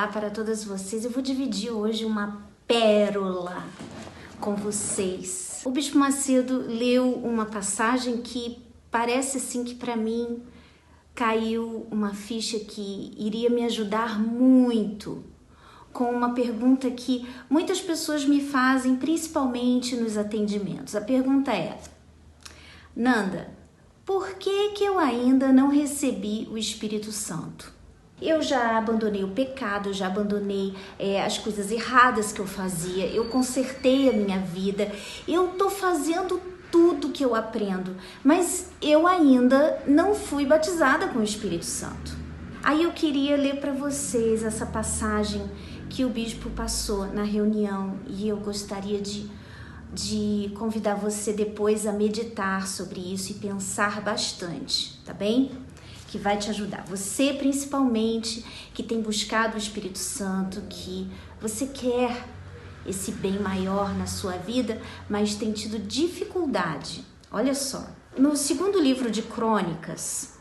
Olá para todas vocês. Eu vou dividir hoje uma pérola com vocês. O Bispo Macedo leu uma passagem que parece assim que para mim caiu uma ficha que iria me ajudar muito com uma pergunta que muitas pessoas me fazem, principalmente nos atendimentos. A pergunta é: Nanda, por que eu ainda não recebi o Espírito Santo? Eu já abandonei o pecado, já abandonei as coisas erradas que eu fazia, eu consertei a minha vida, eu tô fazendo tudo que eu aprendo, mas eu ainda não fui batizada com o Espírito Santo. Aí eu queria ler para vocês essa passagem que o bispo passou na reunião e eu gostaria de convidar você depois a meditar sobre isso e pensar bastante, tá bem? Que vai te ajudar. Você, principalmente, que tem buscado o Espírito Santo, que você quer esse bem maior na sua vida, mas tem tido dificuldade. Olha só, no segundo livro de Crônicas,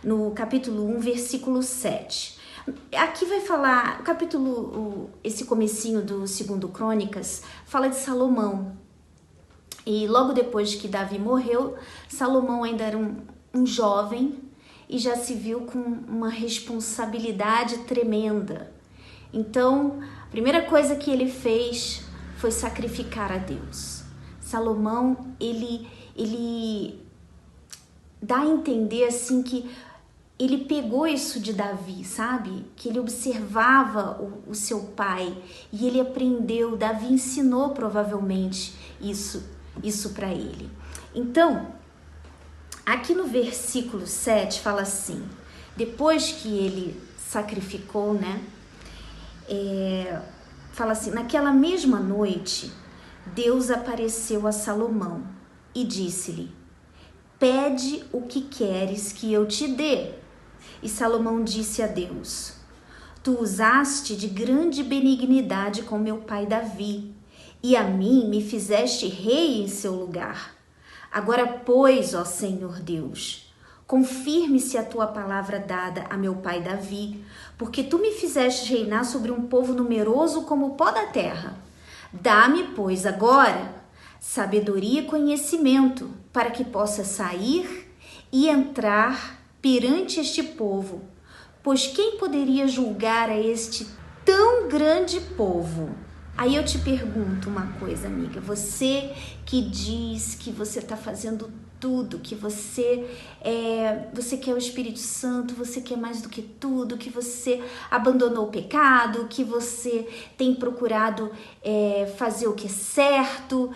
no capítulo 1, versículo 7, aqui vai falar, o capítulo, esse comecinho do segundo Crônicas, fala de Salomão. E logo depois que Davi morreu, Salomão ainda era um jovem e já se viu com uma responsabilidade tremenda. Então, a primeira coisa que ele fez foi sacrificar a Deus. Salomão, ele dá a entender assim que ele pegou isso de Davi, sabe? Que ele observava o seu pai e ele aprendeu, Davi ensinou provavelmente isso para ele. Então, aqui no versículo 7 fala assim, depois que ele sacrificou, fala assim, naquela mesma noite, Deus apareceu a Salomão e disse-lhe: pede o que queres que eu te dê. E Salomão disse a Deus: tu usaste de grande benignidade com meu pai Davi, e a mim me fizeste rei em seu lugar. Agora, pois, ó Senhor Deus, confirme-se a tua palavra dada a meu pai Davi, porque tu me fizeste reinar sobre um povo numeroso como o pó da terra. Dá-me, pois, agora sabedoria e conhecimento, para que possa sair e entrar perante este povo, pois quem poderia julgar a este tão grande povo? Aí eu te pergunto uma coisa, amiga, você que diz que você está fazendo tudo, que você quer o Espírito Santo, você quer mais do que tudo, que você abandonou o pecado, que você tem procurado fazer o que é certo,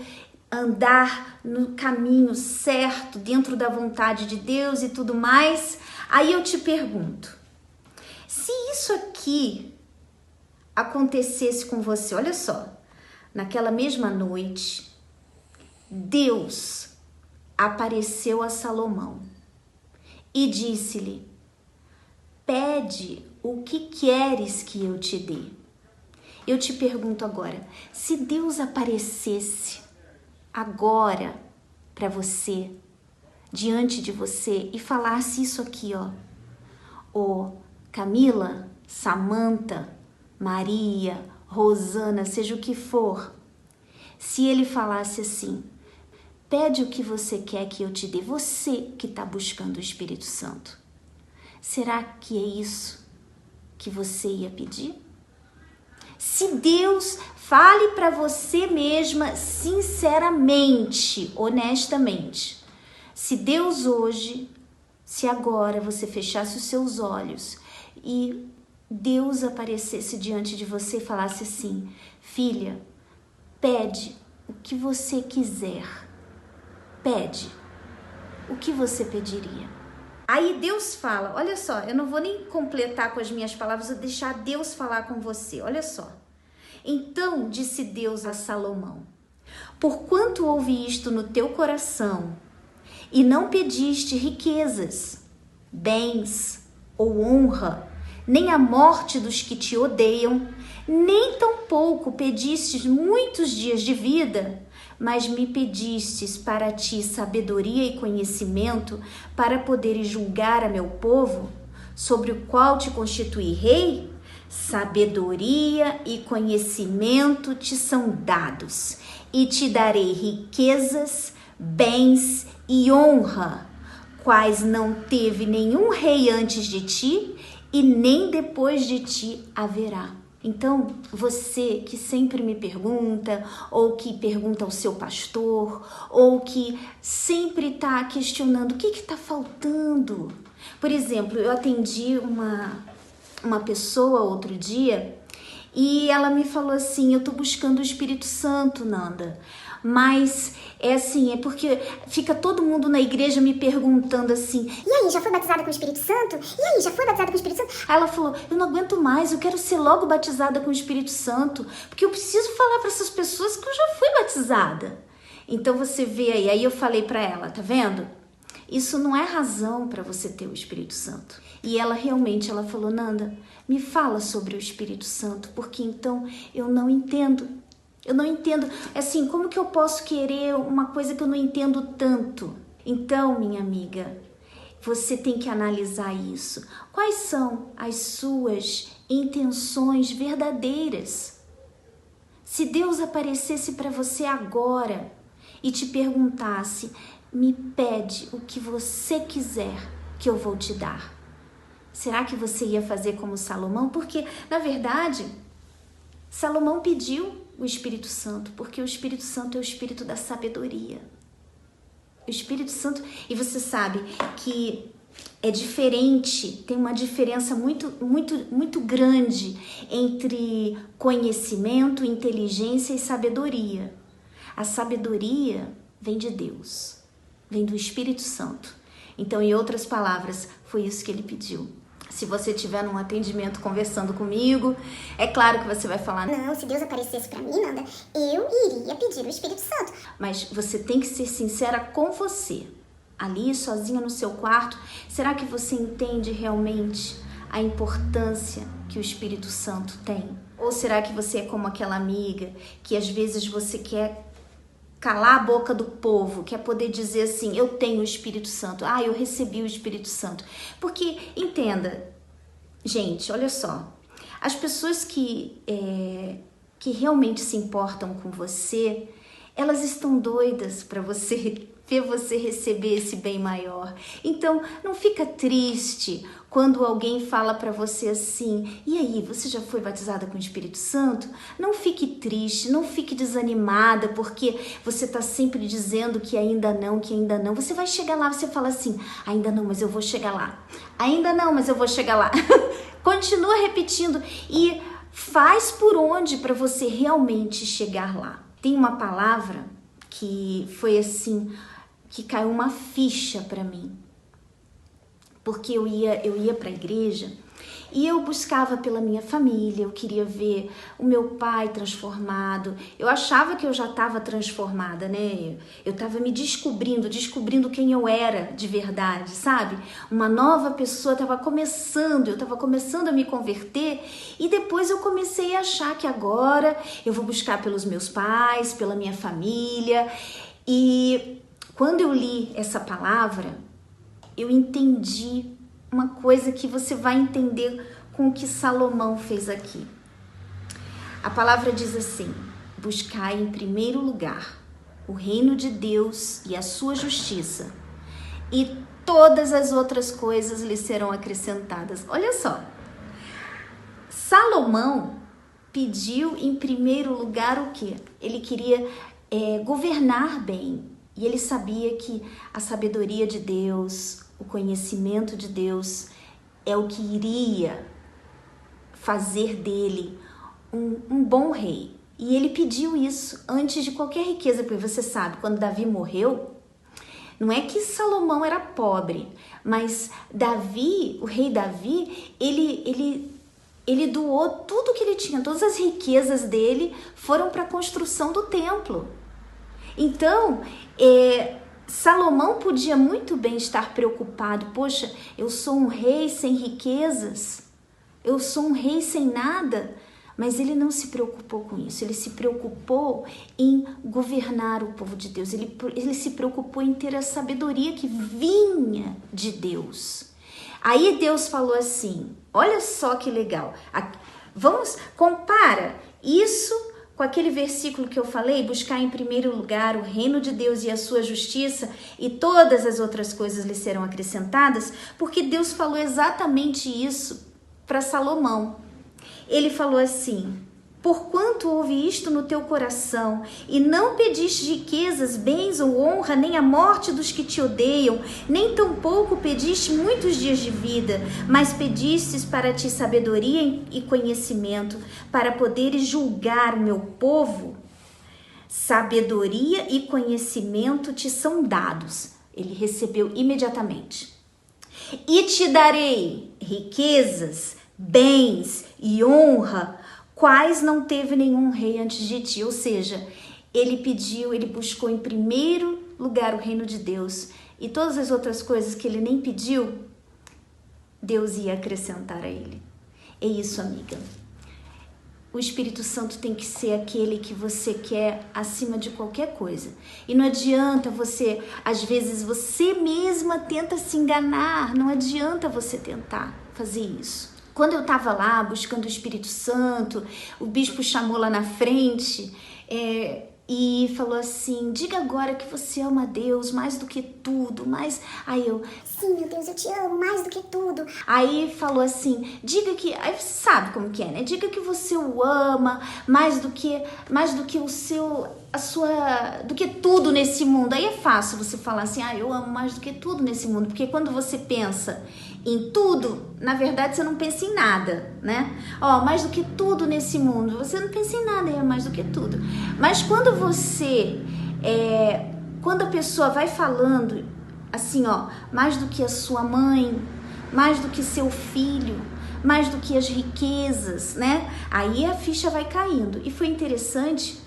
andar no caminho certo, dentro da vontade de Deus e tudo mais. Aí eu te pergunto, se isso aqui acontecesse com você, olha só, naquela mesma noite, Deus apareceu a Salomão e disse-lhe: pede o que queres que eu te dê. Eu te pergunto agora, se Deus aparecesse agora para você, diante de você e falasse isso aqui, ó, Camila, Samanta, Maria, Rosana, seja o que for, se ele falasse assim: pede o que você quer que eu te dê, você que está buscando o Espírito Santo, será que é isso que você ia pedir? Se Deus fale para você mesma sinceramente, honestamente, se Deus hoje, se agora você fechasse os seus olhos e Deus aparecesse diante de você e falasse assim: filha, pede o que você quiser, pede, o que você pediria? Aí Deus fala, olha só, eu não vou nem completar com as minhas palavras, vou deixar Deus falar com você, olha só. Então disse Deus a Salomão: porquanto houve isto no teu coração, e não pediste riquezas, bens ou honra, nem a morte dos que te odeiam, nem tampouco pedistes muitos dias de vida, mas me pedistes para ti sabedoria e conhecimento, para poderes julgar a meu povo, sobre o qual te constituí rei, Sabedoria e conhecimento te são dados, e te darei riquezas, bens e honra, quais não teve nenhum rei antes de ti, e nem depois de ti haverá. Então, você que sempre me pergunta, ou que pergunta ao seu pastor, ou que sempre está questionando o que está faltando. Por exemplo, eu atendi uma pessoa outro dia e ela me falou assim: eu tô buscando o Espírito Santo, Nanda, mas é assim, é porque fica todo mundo na igreja me perguntando assim: e aí, já foi batizada com o Espírito Santo? E aí, já foi batizada com o Espírito Santo? Aí ela falou: eu não aguento mais, eu quero ser logo batizada com o Espírito Santo, porque eu preciso falar para essas pessoas que eu já fui batizada. Então você vê aí eu falei para ela, tá vendo? Isso não é razão para você ter o Espírito Santo. E ela realmente, ela falou: Nanda, me fala sobre o Espírito Santo, porque então eu não entendo. Eu não entendo, assim, como que eu posso querer uma coisa que eu não entendo tanto? Então, minha amiga, você tem que analisar isso. Quais são as suas intenções verdadeiras? Se Deus aparecesse para você agora e te perguntasse: me pede o que você quiser que eu vou te dar, será que você ia fazer como Salomão? Porque, na verdade, Salomão pediu o Espírito Santo, porque o Espírito Santo é o Espírito da sabedoria. O Espírito Santo, e você sabe que é diferente, tem uma diferença muito grande entre conhecimento, inteligência e sabedoria. A sabedoria vem de Deus, vem do Espírito Santo. Então, em outras palavras, foi isso que ele pediu. Se você estiver num atendimento conversando comigo, é claro que você vai falar: não, se Deus aparecesse para mim, Nanda, eu iria pedir o Espírito Santo. Mas você tem que ser sincera com você. Ali, sozinha no seu quarto, será que você entende realmente a importância que o Espírito Santo tem? Ou será que você é como aquela amiga que às vezes você quer calar a boca do povo, quer poder dizer assim: eu tenho o Espírito Santo, eu recebi o Espírito Santo? Porque, entenda, gente, olha só, as pessoas que realmente se importam com você, elas estão doidas para você ver você receber esse bem maior. Então, não fica triste quando alguém fala para você assim: e aí, você já foi batizada com o Espírito Santo? Não fique triste, não fique desanimada, porque você está sempre dizendo que ainda não, que ainda não. Você vai chegar lá, você fala assim: ainda não, mas eu vou chegar lá. Ainda não, mas eu vou chegar lá. Continua repetindo e faz por onde para você realmente chegar lá. Tem uma palavra que foi assim, que caiu uma ficha para mim, porque eu ia para a igreja e eu buscava pela minha família, eu queria ver o meu pai transformado, eu achava que eu já estava transformada, né? Eu estava me descobrindo quem eu era de verdade, sabe? Uma nova pessoa, eu estava começando a me converter, e depois eu comecei a achar que agora eu vou buscar pelos meus pais, pela minha família. E quando eu li essa palavra, eu entendi uma coisa que você vai entender com o que Salomão fez aqui. A palavra diz assim: buscai em primeiro lugar o reino de Deus e a sua justiça, e todas as outras coisas lhe serão acrescentadas. Olha só, Salomão pediu em primeiro lugar o quê? Ele queria governar bem, e ele sabia que a sabedoria de Deus, o conhecimento de Deus é o que iria fazer dele um bom rei. E ele pediu isso antes de qualquer riqueza, porque você sabe, quando Davi morreu, não é que Salomão era pobre, mas Davi, o rei Davi, ele doou tudo que ele tinha, todas as riquezas dele foram para a construção do templo. Então, Salomão podia muito bem estar preocupado: poxa, eu sou um rei sem riquezas, eu sou um rei sem nada. Mas ele não se preocupou com isso, ele se preocupou em governar o povo de Deus, ele se preocupou em ter a sabedoria que vinha de Deus. Aí Deus falou assim, olha só que legal, compara isso com aquele versículo que eu falei, buscar em primeiro lugar o reino de Deus e a sua justiça, e todas as outras coisas lhe serão acrescentadas, porque Deus falou exatamente isso para Salomão. Ele falou assim: porquanto houve isto no teu coração, e não pediste riquezas, bens ou honra, nem a morte dos que te odeiam, nem tampouco pediste muitos dias de vida, mas pedistes para ti sabedoria e conhecimento, para poderes julgar o meu povo, sabedoria e conhecimento te são dados. Ele recebeu imediatamente. E te darei riquezas, bens e honra, quais não teve nenhum rei antes de ti. Ou seja, ele buscou em primeiro lugar o reino de Deus, e todas as outras coisas que ele nem pediu, Deus ia acrescentar a ele. É isso, amiga. O Espírito Santo tem que ser aquele que você quer acima de qualquer coisa. E não adianta você, às vezes você mesma tenta se enganar, não adianta você tentar fazer isso. Quando eu estava lá buscando o Espírito Santo, o bispo chamou lá na frente e falou assim: diga agora que você ama a Deus mais do que tudo, Aí eu: sim, meu Deus, eu te amo mais do que tudo. Aí falou assim: diga que... Aí você sabe como que é, né? Diga que você o ama mais do que do que tudo nesse mundo. Aí é fácil você falar assim: eu amo mais do que tudo nesse mundo, porque quando você pensa em tudo, na verdade você não pensa em nada, né? Mais do que tudo nesse mundo, você não pensa em nada, é mais do que tudo. Mas quando quando a pessoa vai falando assim, mais do que a sua mãe, mais do que seu filho, mais do que as riquezas, né? Aí a ficha vai caindo. E foi interessante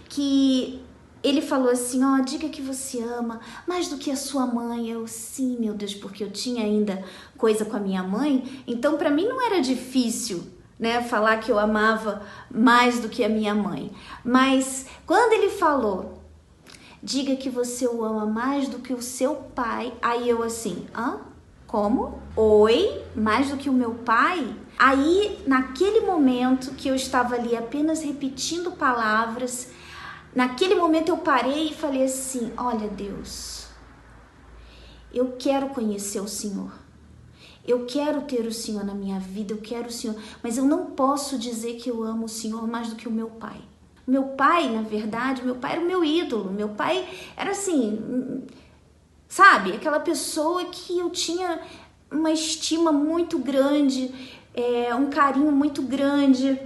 que ele falou assim: diga que você ama mais do que a sua mãe. Eu: sim, meu Deus, porque eu tinha ainda coisa com a minha mãe, então para mim não era difícil, né, falar que eu amava mais do que a minha mãe. Mas quando ele falou: diga que você o ama mais do que o seu pai, aí eu assim: como? Oi? Mais do que o meu pai? Aí, naquele momento que eu estava ali apenas repetindo palavras, naquele momento eu parei e falei assim: olha, Deus, eu quero conhecer o Senhor. Eu quero ter o Senhor na minha vida, eu quero o Senhor, mas eu não posso dizer que eu amo o Senhor mais do que o meu pai. Meu pai, na verdade, meu pai era o meu ídolo. Meu pai era assim, sabe? Aquela pessoa que eu tinha uma estima muito grande, um carinho muito grande.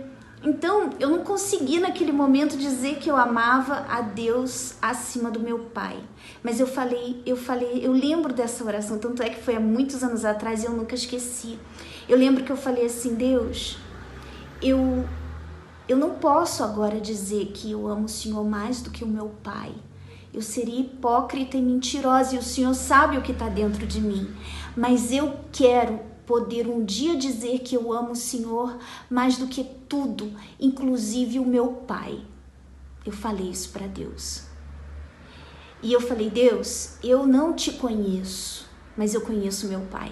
Então, eu não consegui naquele momento dizer que eu amava a Deus acima do meu pai. Mas eu lembro dessa oração, tanto é que foi há muitos anos atrás e eu nunca esqueci. Eu lembro que eu falei assim: Deus, eu não posso agora dizer que eu amo o Senhor mais do que o meu pai. Eu seria hipócrita e mentirosa, e o Senhor sabe o que está dentro de mim. Mas eu quero poder um dia dizer que eu amo o Senhor mais do que tudo, inclusive o meu pai. Eu falei isso para Deus. E eu falei: Deus, eu não te conheço, mas eu conheço meu pai.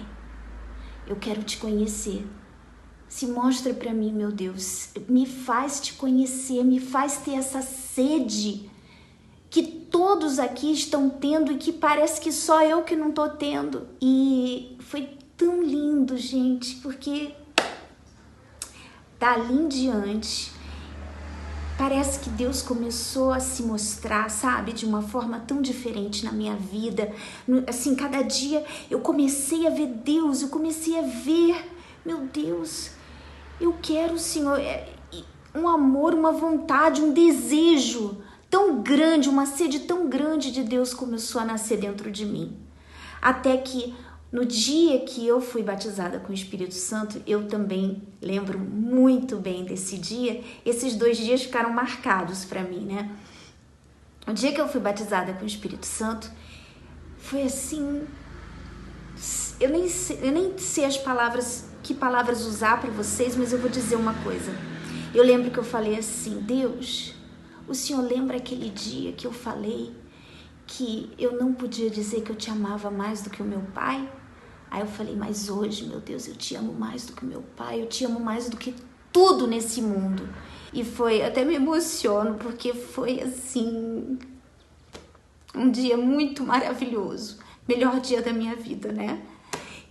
Eu quero te conhecer. Se mostra para mim, meu Deus. Me faz te conhecer, me faz ter essa sede que todos aqui estão tendo e que parece que só eu que não tô tendo. E foi tão lindo, gente, porque dali em diante parece que Deus começou a se mostrar, sabe, de uma forma tão diferente na minha vida. Assim, cada dia eu comecei a ver Deus, eu comecei a ver, meu Deus, eu quero o Senhor, um amor, uma vontade, um desejo tão grande, uma sede tão grande de Deus começou a nascer dentro de mim. Até que no dia que eu fui batizada com o Espírito Santo, eu também lembro muito bem desse dia. Esses 2 dias ficaram marcados para mim, né? O dia que eu fui batizada com o Espírito Santo, foi assim... Eu nem sei que palavras usar para vocês, mas eu vou dizer uma coisa. Eu lembro que eu falei assim: Deus, o Senhor lembra aquele dia que eu falei que eu não podia dizer que eu te amava mais do que o meu pai? Aí eu falei: mas hoje, meu Deus, eu te amo mais do que o meu pai, eu te amo mais do que tudo nesse mundo. E até me emociono, porque foi assim, um dia muito maravilhoso. Melhor dia da minha vida, né?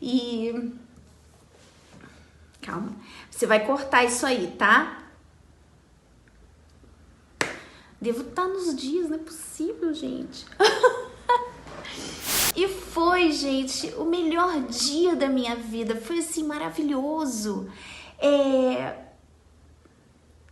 E calma, você vai cortar isso aí, tá? Devo estar nos dias, não é possível, gente. E foi, gente, o melhor dia da minha vida. Foi assim, maravilhoso.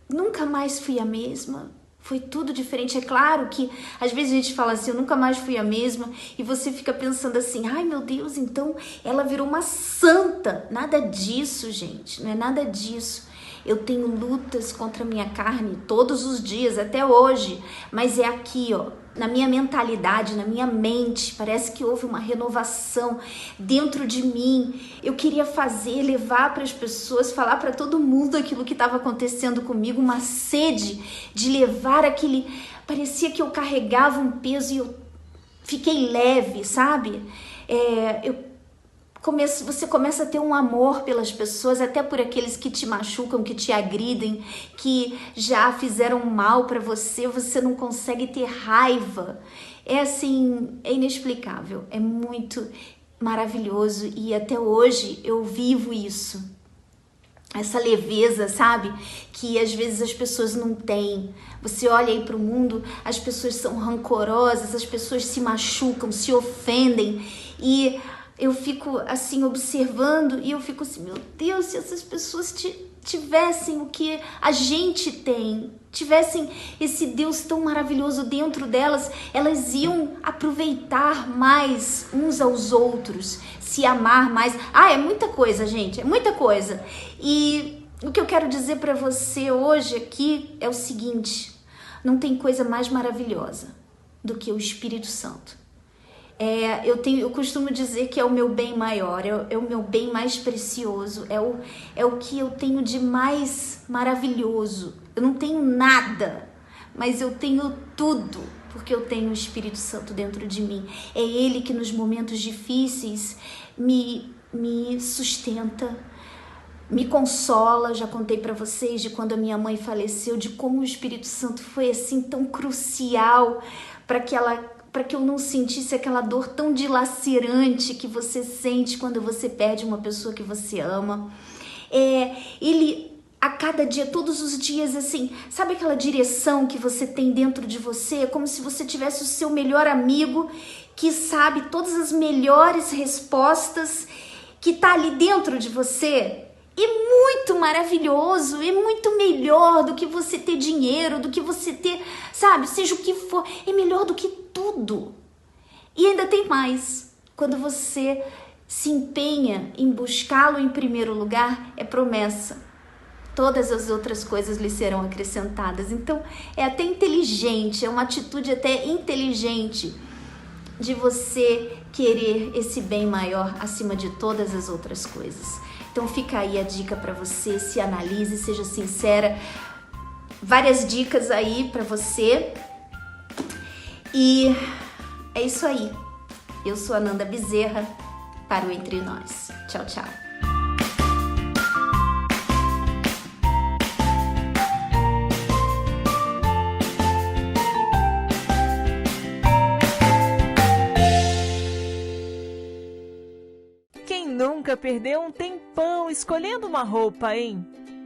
Nunca mais fui a mesma. Foi tudo diferente. É claro que às vezes a gente fala assim, eu nunca mais fui a mesma, e você fica pensando assim, ai meu Deus, então ela virou uma santa. Nada disso, gente, não é nada disso. Eu tenho lutas contra a minha carne todos os dias, até hoje, mas é aqui, ó, na minha mentalidade, na minha mente, parece que houve uma renovação dentro de mim. Eu queria levar para as pessoas, falar para todo mundo aquilo que estava acontecendo comigo, uma sede de levar aquele... Parecia que eu carregava um peso e eu fiquei leve, sabe? Você começa a ter um amor pelas pessoas, até por aqueles que te machucam, que te agridem, que já fizeram mal para você, você não consegue ter raiva. É assim, é inexplicável, é muito maravilhoso e até hoje eu vivo isso. Essa leveza, sabe? Que às vezes as pessoas não têm. Você olha aí para o mundo, as pessoas são rancorosas, as pessoas se machucam, se ofendem e... eu fico assim observando e eu fico assim, meu Deus, se essas pessoas tivessem o que a gente tem, tivessem esse Deus tão maravilhoso dentro delas, elas iam aproveitar mais uns aos outros, se amar mais. É muita coisa, gente, é muita coisa. E o que eu quero dizer para você hoje aqui é o seguinte, não tem coisa mais maravilhosa do que o Espírito Santo. Eu costumo dizer que é o meu bem maior, é o meu bem mais precioso, é o que eu tenho de mais maravilhoso. Eu não tenho nada, mas eu tenho tudo, porque eu tenho o Espírito Santo dentro de mim. É Ele que nos momentos difíceis me sustenta, me consola. Já contei para vocês de quando a minha mãe faleceu, de como o Espírito Santo foi assim tão crucial para que eu não sentisse aquela dor tão dilacerante que você sente quando você perde uma pessoa que você ama. Ele, a cada dia, todos os dias, assim, sabe aquela direção que você tem dentro de você? É como se você tivesse o seu melhor amigo que sabe todas as melhores respostas, que tá ali dentro de você. É muito maravilhoso, é muito melhor do que você ter dinheiro, do que você ter, sabe, seja o que for, é melhor do que tudo. E ainda tem mais, quando você se empenha em buscá-lo em primeiro lugar, é promessa. Todas as outras coisas lhe serão acrescentadas. Então, é até inteligente, é uma atitude até inteligente de você querer esse bem maior acima de todas as outras coisas. Então fica aí a dica para você, se analise, seja sincera. Várias dicas aí para você. E é isso aí. Eu sou a Nanda Bezerra para o Entre Nós. Tchau, tchau. Nunca perdeu um tempão escolhendo uma roupa, hein?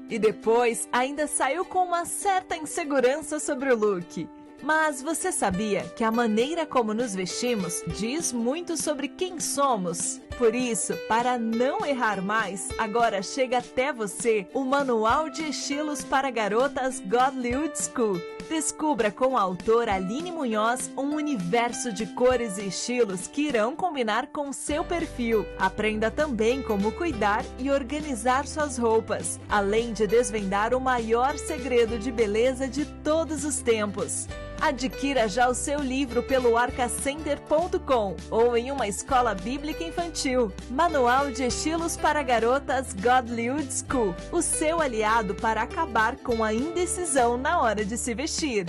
E depois ainda saiu com uma certa insegurança sobre o look. Mas você sabia que a maneira como nos vestimos diz muito sobre quem somos? Por isso, para não errar mais, agora chega até você o Manual de Estilos para Garotas Godly Old School. Descubra com a autora Aline Munhoz um universo de cores e estilos que irão combinar com seu perfil. Aprenda também como cuidar e organizar suas roupas, além de desvendar o maior segredo de beleza de todos os tempos. Adquira já o seu livro pelo arcacenter.com ou em uma escola bíblica infantil. Manual de Estilos para Garotas Godly Old School, o seu aliado para acabar com a indecisão na hora de se vestir.